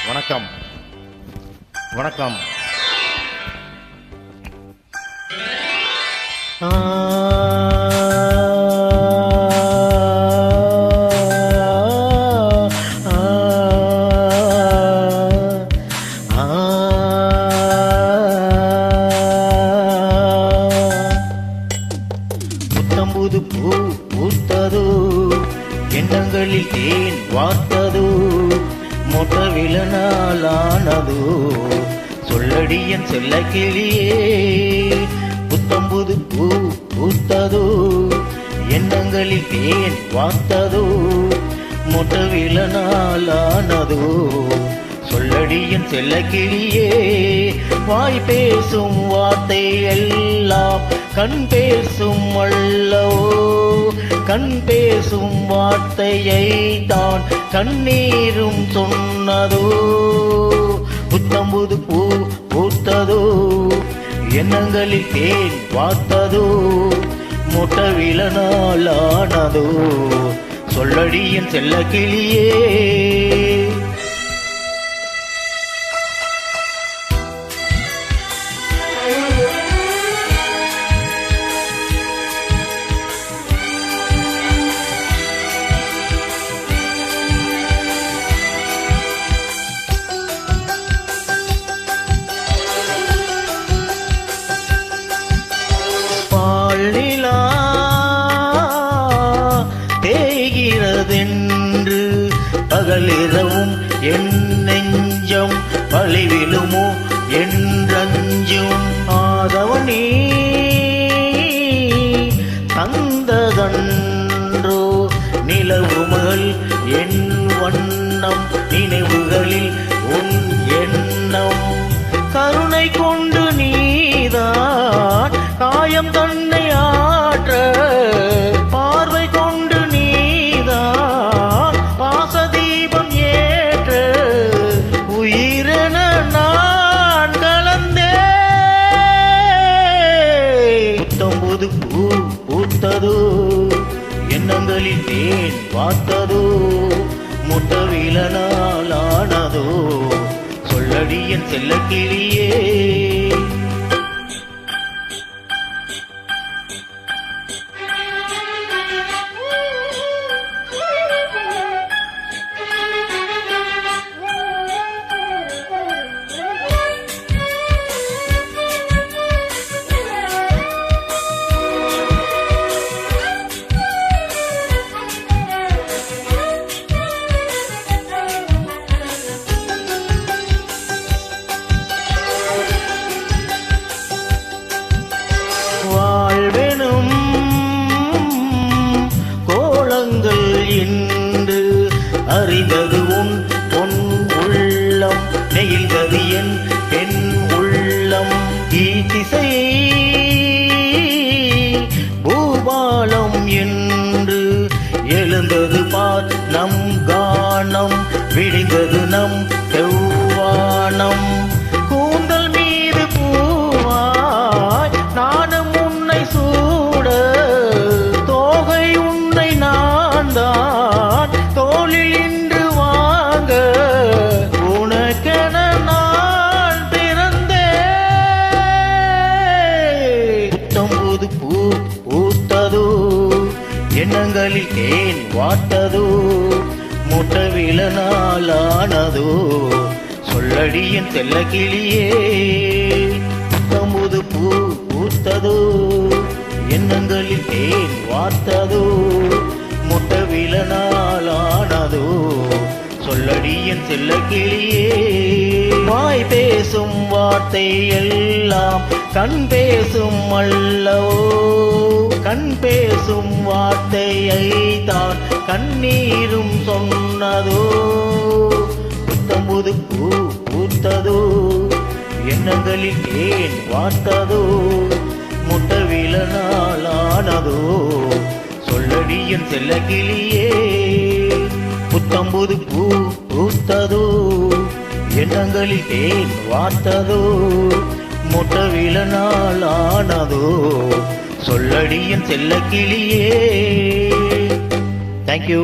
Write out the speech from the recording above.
வணக்கம் வணக்கம். புத்தம்புது பூ பூத்ததோ, எண்ணங்களில் தேன் வார்த்ததோ, மொட்ட விழநாளானதோ, சொல்லடியன் செல்ல கிளியே. புத்தம்புது பூ பூத்ததோ, எண்ணங்களில் தேன் வார்த்ததோ, மொட்ட விழநாளானதோ, சொல்லடியன் செல்ல கிளியே. வாய் பேசும் வார்த்தை எல்லாம் கண் பேசும் அல்லவோ, கண் பேசும் வார்த்தையை தான் கண்ணீரும் சொன்னதோ. புத்தம்புது பூ பூத்ததோ, எண்ணங்களில் தேன் வார்த்ததோ, மொட்ட விழநாளானதோ, சொல்லடியன் செல்ல கிளியே. பால்நிலா தேய்கிறதென்று பகலிரவும் என் நெஞ்சம் பழிவிழுமோ என்றஞ்சும். ஆதவனே தந்ததன்றோ நிலவுமகள் என் வண்ணம், நினைவுகளில் உன் எண்ணம். கருணை கொண்டு நீதான் காயம் தன்னை ஆற்ற, பார்வை கொண்டு நீதான் பாசதீபம் ஏற்ற, உயிரென நான் கலந்தே. புத்தம்புது பூ பூத்ததோ, எண்ணங்களில் தேன் வார்த்ததோ, மொட்ட விழநாளானதோ, சொல்லடியன் செல்ல கிளியே. வாழ்வெனும் கோலங்கள் என்று அறிந்தது உன் பொன் உள்ளம், நெகிழ்ந்தது என் பெண் உள்ளம். ஈதிசை பூபாலம் என்று எழுந்தது பார் நம் கானம், விடிந்தது நம் செவ்வானம். கூந்தல் மீது பூவாய் நானும் உன்னை சூட, தோகை உன்னை நான் தான் தோளில் இன்று வாங்க, உனக்கென நான் பிறந்தேன். புத்தம்புது பூ பூத்ததோ, எண்ணங்களில் தேன் வார்த்ததோ, மொட்ட விழநாளானதோ, சொல்லடியன் செல்ல கிளியே. புத்தம்புது பூ பூத்ததோ, எண்ணங்களில் தேன் வார்த்ததோ, மொட்ட விழநாளானதோ, சொல்லடியன் செல்ல கிளியே. வாய் பேசும் வார்த்தை எல்லாம் கண் பேசும் அல்லவோ, கண் பேசும் வார்த்தையை தான் கண்ணீரும் சொன்னதோ. புத்தம்புது பூ பூத்ததோ, எண்ணங்களில் தேன் வார்த்ததோ, மொட்ட விழநாளானதோ, சொல்லடியன் செல்ல கிளியே. புத்தம்புது பூ பூத்ததோ, எண்ணங்களில் தேன் வார்த்ததோ, மொட்ட விழநாளானதோ, சொல்லடியன் செல்ல கிளியே. தேங்க்யூ.